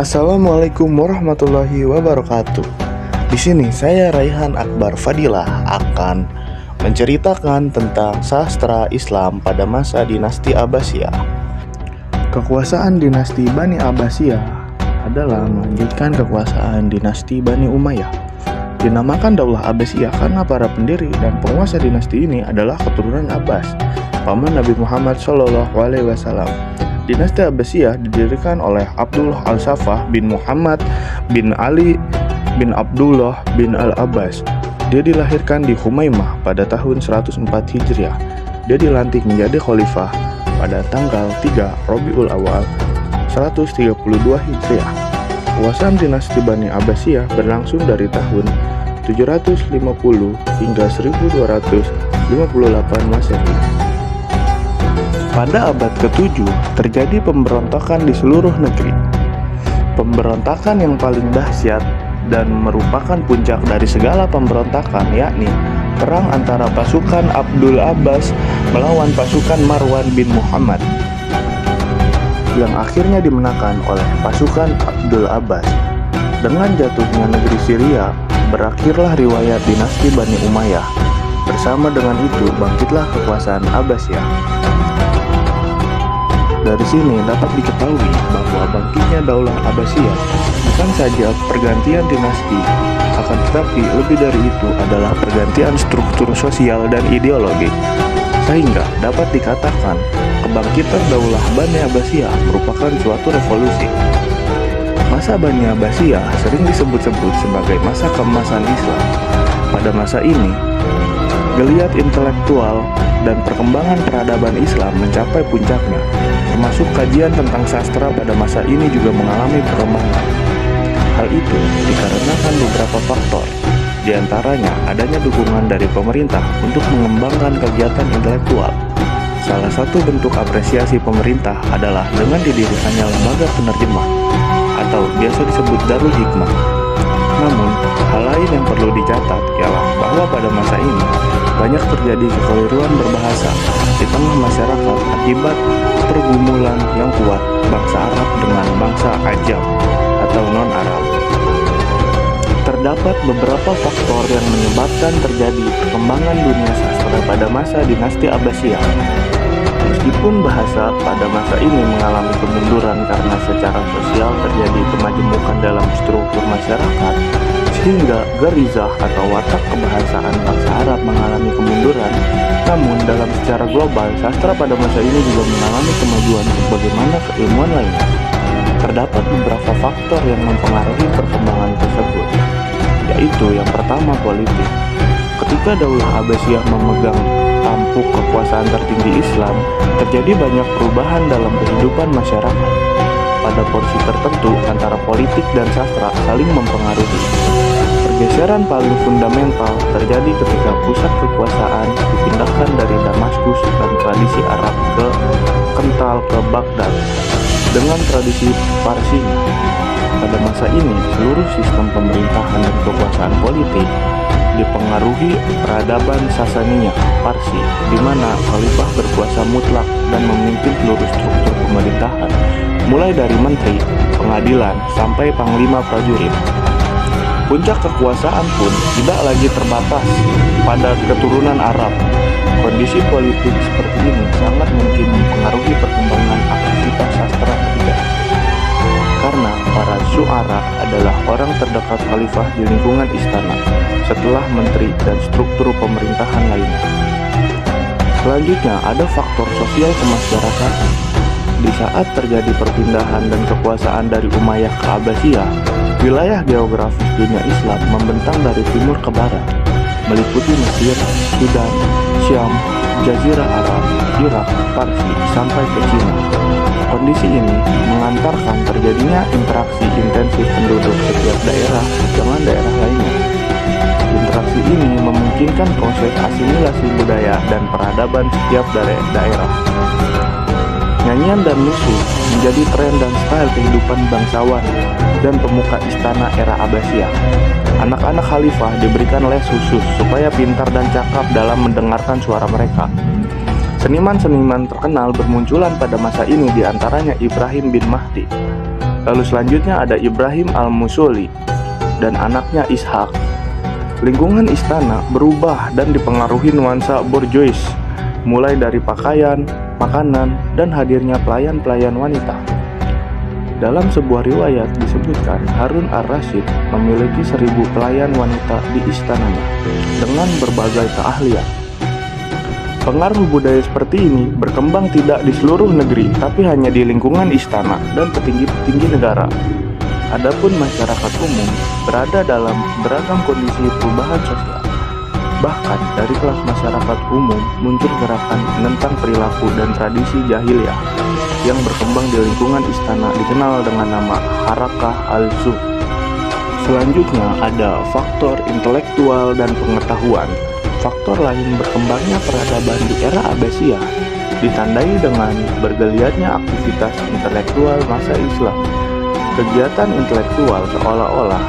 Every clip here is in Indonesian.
Assalamualaikum warahmatullahi wabarakatuh. Di sini saya Raihan Akbar Fadilah akan menceritakan tentang sastra Islam pada masa dinasti Abbasiyah. Kekuasaan dinasti Bani Abbasiyah adalah melanjutkan kekuasaan dinasti Bani Umayyah. Dinamakan Daulah Abbasiyah karena para pendiri dan penguasa dinasti ini adalah keturunan Abbas, paman Nabi Muhammad SAW. Dinasti Abbasiyah didirikan oleh Abdullah Al-Saffah bin Muhammad bin Ali bin Abdullah bin Al-Abbas. Dia dilahirkan di Humaimah pada tahun 104 Hijriah. Dia dilantik menjadi khalifah pada tanggal 3 Rabiul Awal 132 Hijriah. Kekuasaan dinasti Bani Abbasiyah berlangsung dari tahun 750 hingga 1258 Masehi. Pada abad ke-7 terjadi pemberontakan di seluruh negeri. Pemberontakan yang paling dahsyat dan merupakan puncak dari segala pemberontakan, yakni perang antara pasukan Abdul Abbas melawan pasukan Marwan bin Muhammad, yang akhirnya dimenangkan oleh pasukan Abdul Abbas. Dengan jatuhnya negeri Syria, berakhirlah riwayat dinasti Bani Umayyah. Bersama dengan itu bangkitlah kekuasaan Abbasiyah. Dari sini dapat diketahui bahwa bangkitnya Daulah Abbasiyah bukan saja pergantian dinasti, akan tetapi lebih dari itu adalah pergantian struktur sosial dan ideologi. Sehingga dapat dikatakan kebangkitan Daulah Bani Abbasiyah merupakan suatu revolusi. Masa Bani Abbasiyah sering disebut-sebut sebagai masa keemasan Islam. Pada masa ini, geliat intelektual dan perkembangan peradaban Islam mencapai puncaknya, termasuk kajian tentang sastra pada masa ini juga mengalami perkembangan. Hal itu dikarenakan beberapa faktor, di antaranya adanya dukungan dari pemerintah untuk mengembangkan kegiatan intelektual. Salah satu bentuk apresiasi pemerintah adalah dengan didirikannya lembaga penerjemah atau biasa disebut Darul Hikmah. Namun, hal lain yang perlu dicatat ialah bahwa pada masa ini banyak terjadi kekeliruan berbahasa di tengah masyarakat akibat pergumulan yang kuat bangsa Arab dengan bangsa Ajam atau non-Arab. Terdapat beberapa faktor yang menyebabkan terjadi perkembangan dunia sastra pada masa dinasti Abbasiyah. Meskipun bahasa pada masa ini mengalami kemunduran karena secara sosial terjadi kemajemukan dalam struktur masyarakat, sehingga garizah atau watak kebahasaan bangsa Arab mengalami kemunduran, namun dalam secara global, sastra pada masa ini juga mengalami kemajuan sebagaimana keilmuan lainnya. Terdapat beberapa faktor yang mempengaruhi perkembangan tersebut, yaitu yang pertama politik. Ketika Daulah Abbasiyah memegang tampuk kekuasaan tertinggi Islam, terjadi banyak perubahan dalam kehidupan masyarakat. Pada porsi tertentu antara politik dan sastra saling mempengaruhi. Pergeseran paling fundamental terjadi ketika pusat kekuasaan dipindahkan dari Damaskus dan tradisi Arab ke kental ke Baghdad dengan tradisi Parsinya. Pada masa ini, seluruh sistem pemerintahan dan kekuasaan politik dipengaruhi peradaban Sasaniyah Parsi, di mana khalifah berkuasa mutlak dan memimpin seluruh struktur pemerintahan, mulai dari menteri, pengadilan, sampai panglima prajurit. Puncak kekuasaan pun tidak lagi terbatas pada keturunan Arab. Kondisi politik seperti ini sangat mungkin mempengaruhi perkembangan aktivitas sastra ketiga, karena para syu'ara adalah orang terdekat khalifah di lingkungan istana, setelah menteri dan struktur pemerintahan lainnya. Selanjutnya ada faktor sosial kemasyarakatan. Di saat terjadi perpindahan dan kekuasaan dari Umayyah ke Abbasiyah, wilayah geografis dunia Islam membentang dari timur ke barat, meliputi Mesir, Sudan, Syam, Jazirah Arab, Irak, Parsi, sampai ke Cina. Kondisi ini mengantarkan terjadinya interaksi intensif penduduk setiap daerah dengan daerah lainnya. Interaksi ini memungkinkan proses asimilasi budaya dan peradaban setiap daerah. Nyanyian dan musik menjadi tren dan style kehidupan bangsawan dan pemuka istana era Abbasiyah. Anak-anak khalifah diberikan les khusus supaya pintar dan cakap dalam mendengarkan suara mereka. Seniman-seniman terkenal bermunculan pada masa ini, diantaranya Ibrahim bin Mahdi. Lalu selanjutnya ada Ibrahim al-Musuli dan anaknya Ishak. Lingkungan istana berubah dan dipengaruhi nuansa bourgeois, mulai dari pakaian, makanan, dan hadirnya pelayan-pelayan wanita. Dalam sebuah riwayat disebutkan Harun ar-Rasyid memiliki 1.000 pelayan wanita di istananya dengan berbagai keahlian. Pengaruh budaya seperti ini berkembang tidak di seluruh negeri, tapi hanya di lingkungan istana dan petinggi-petinggi negara. Adapun masyarakat umum berada dalam beragam kondisi perubahan sosial. Bahkan dari kelas masyarakat umum muncul gerakan menentang perilaku dan tradisi jahiliyah yang berkembang di lingkungan istana dikenal dengan nama Harakah al-Zuh. Selanjutnya ada faktor intelektual dan pengetahuan. Faktor lain berkembangnya peradaban di era Abbasiyah ditandai dengan bergeliatnya aktivitas intelektual masa Islam. Kegiatan intelektual seolah-olah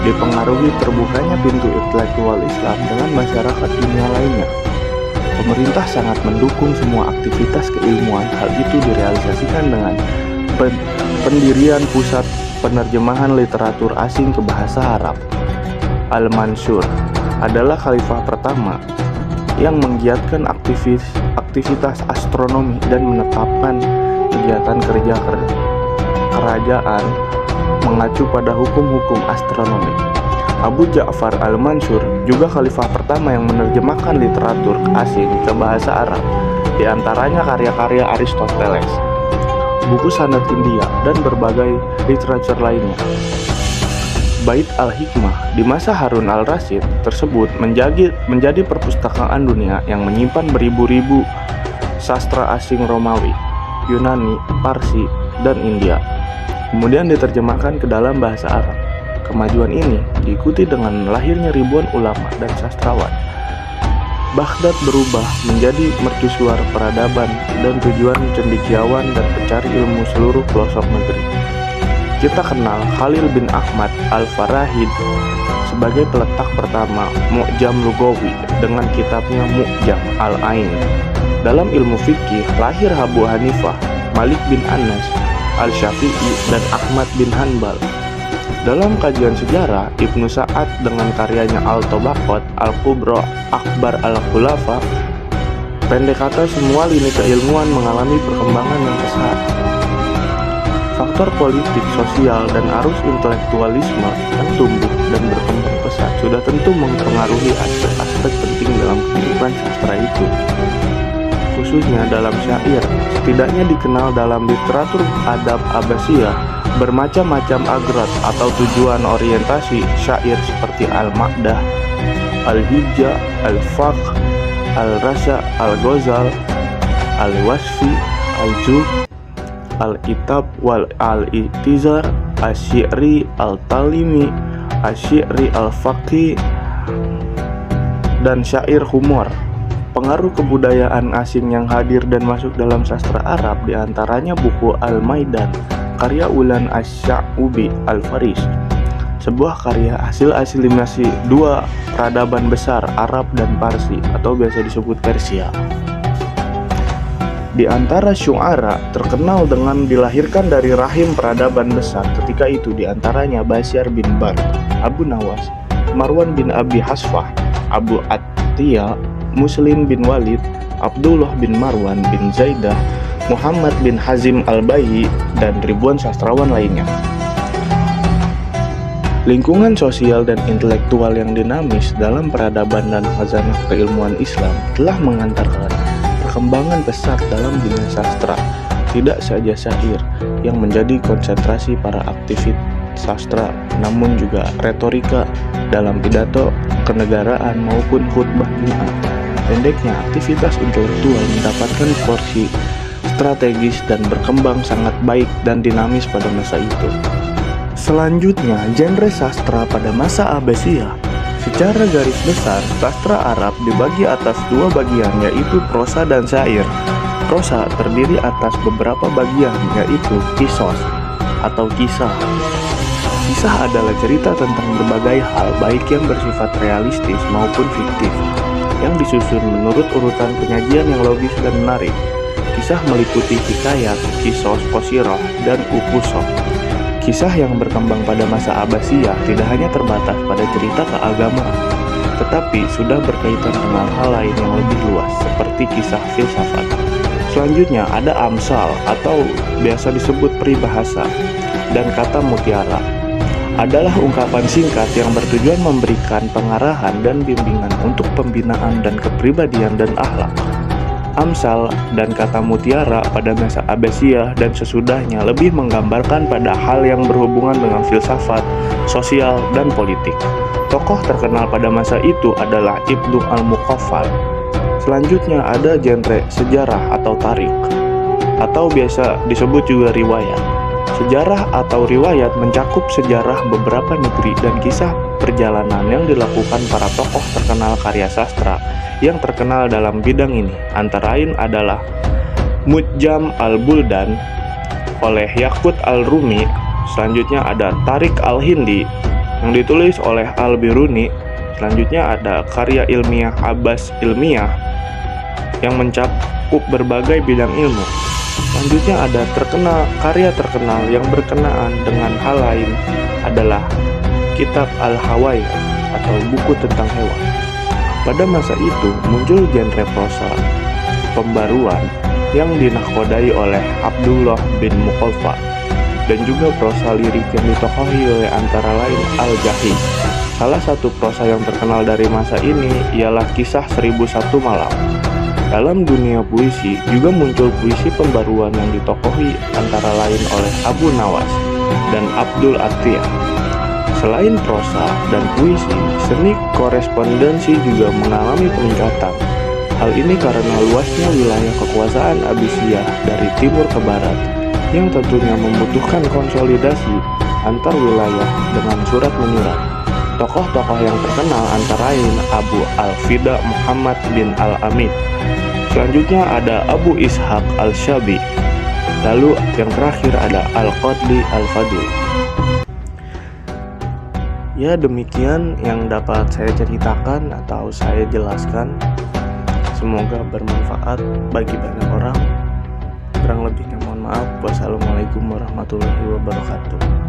dipengaruhi terbukanya pintu intelektual Islam dengan masyarakat dunia lainnya. Pemerintah sangat mendukung semua aktivitas keilmuan. Hal itu direalisasikan dengan pendirian pusat penerjemahan literatur asing ke bahasa Arab. Al-Mansur adalah khalifah pertama yang menggiatkan aktivitas astronomi dan menetapkan kegiatan kerja kerajaan mengacu pada hukum-hukum astronomi. Abu Ja'far al-Mansur juga khalifah pertama yang menerjemahkan literatur asing ke bahasa Arab, di antaranya karya-karya Aristoteles, buku sanad India, dan berbagai literatur lainnya. Bait al-Hikmah di masa Harun al-Rasyid tersebut menjadi perpustakaan dunia yang menyimpan beribu-ribu sastra asing Romawi, Yunani, Parsi, dan India. Kemudian diterjemahkan ke dalam bahasa Arab. Kemajuan ini diikuti dengan lahirnya ribuan ulama dan sastrawan. Baghdad berubah menjadi mercusuar peradaban dan tujuan cendekiawan dan pencari ilmu seluruh pelosok negeri. Kita kenal Khalil bin Ahmad al-Farahid sebagai peletak pertama Mu'jam Lugawi dengan kitabnya Mu'jam al-Ain. Dalam ilmu fikih lahir Abu Hanifah, Malik bin Anas, Al-Syafi'i, dan Ahmad bin Hanbal. Dalam kajian sejarah, Ibnu Sa'ad dengan karyanya Al-Tabaqat, Al-Kubra, Akhbar Al-Khulafa, pendek kata semua lini keilmuan mengalami perkembangan yang pesat. Faktor politik, sosial, dan arus intelektualisme yang tumbuh dan berkembang pesat sudah tentu mempengaruhi aspek-aspek penting dalam kehidupan sastra itu. Khususnya dalam syair, setidaknya dikenal dalam literatur adab Abbasiyah, bermacam-macam agrad atau tujuan orientasi syair seperti al-maqdah, al-hijjah, al-fakh, al-rasa, al-ghazal, al-wasfi, al-juh, al-itab, al-i'tizar, al-syi'ri, al-talimi, al-syi'ri, al-faqih, dan syair humor. Pengaruh kebudayaan asing yang hadir dan masuk dalam sastra Arab diantaranya buku Al-Maidan, karya Ulan Asy-Sya'ubi Al-Faris, sebuah karya hasil asimilasi dua peradaban besar Arab dan Parsi atau biasa disebut Persia. Di antara syu'ara terkenal dengan dilahirkan dari rahim peradaban besar ketika itu diantaranya Basyar bin Bar, Abu Nawas, Marwan bin Abi Hasfah, Abu Attiyah, Muslim bin Walid, Abdullah bin Marwan bin Zaidah, Muhammad bin Hazim al-Bayyi, dan ribuan sastrawan lainnya. Lingkungan sosial dan intelektual yang dinamis dalam peradaban dan khazanah keilmuan Islam telah mengantarkan perkembangan pesat dalam dunia sastra. Tidak saja syair yang menjadi konsentrasi para aktivis sastra, namun juga retorika dalam pidato kenegaraan maupun khutbah Jumat. Pendeknya, aktivitas intelektual mendapatkan porsi strategis dan berkembang sangat baik dan dinamis pada masa itu. Selanjutnya, genre sastra pada masa Abbasiyah. Secara garis besar, sastra Arab dibagi atas dua bagian, yaitu prosa dan syair. Prosa terdiri atas beberapa bagian, yaitu kisos atau kisah. Kisah adalah cerita tentang berbagai hal, baik yang bersifat realistis maupun fiktif, yang disusun menurut urutan penyajian yang logis dan menarik. Kisah meliputi hikayat, kisos, qosirah, dan uqusah. Kisah yang berkembang pada masa Abbasiyah tidak hanya terbatas pada cerita keagamaan, tetapi sudah berkaitan dengan hal lain yang lebih luas, seperti kisah filsafat. Selanjutnya ada amsal atau biasa disebut peribahasa, dan kata mutiara. Adalah ungkapan singkat yang bertujuan memberikan pengarahan dan bimbingan untuk pembinaan dan kepribadian dan akhlak. Amsal dan kata mutiara pada masa Abbasiyah dan sesudahnya lebih menggambarkan pada hal yang berhubungan dengan filsafat, sosial, dan politik. Tokoh terkenal pada masa itu adalah Ibnu al-Muqaffal. Selanjutnya ada genre sejarah atau tarik, atau biasa disebut juga riwayat. Sejarah atau riwayat mencakup sejarah beberapa negeri dan kisah perjalanan yang dilakukan para tokoh terkenal karya sastra yang terkenal dalam bidang ini. Antara lain adalah Mu'jam al-Buldan oleh Yaqut al-Rumi. Selanjutnya ada Tarik al-Hindi yang ditulis oleh al-Biruni. Selanjutnya ada karya ilmiah Abbas Ilmiah yang mencakup berbagai bidang ilmu. Selanjutnya ada karya terkenal yang berkenaan dengan hal lain adalah Kitab al-Hawaya atau buku tentang hewan. Pada masa itu muncul genre prosa pembaruan yang dinahkodai oleh Abdullah bin Muqaffal dan juga prosa lirik yang ditokohi oleh antara lain Al-Jahiz. Salah satu prosa yang terkenal dari masa ini ialah Kisah 1001 Malam. Dalam dunia puisi juga muncul puisi pembaruan yang ditokohi antara lain oleh Abu Nawas dan Abdul Atiyah. Selain prosa dan puisi, seni korespondensi juga mengalami peningkatan. Hal ini karena luasnya wilayah kekuasaan Abbasiyah dari timur ke barat, yang tentunya membutuhkan konsolidasi antar wilayah dengan surat menyurat. Tokoh-tokoh yang terkenal antara lain Abu Al-Fida Muhammad bin Al-Amin. Selanjutnya ada Abu Ishaq Al-Syabi. Lalu yang terakhir ada Al-Qadli Al-Fadil. Ya, demikian yang dapat saya ceritakan atau saya jelaskan. Semoga bermanfaat bagi banyak orang. Kurang lebihnya mohon maaf. Wassalamualaikum warahmatullahi wabarakatuh.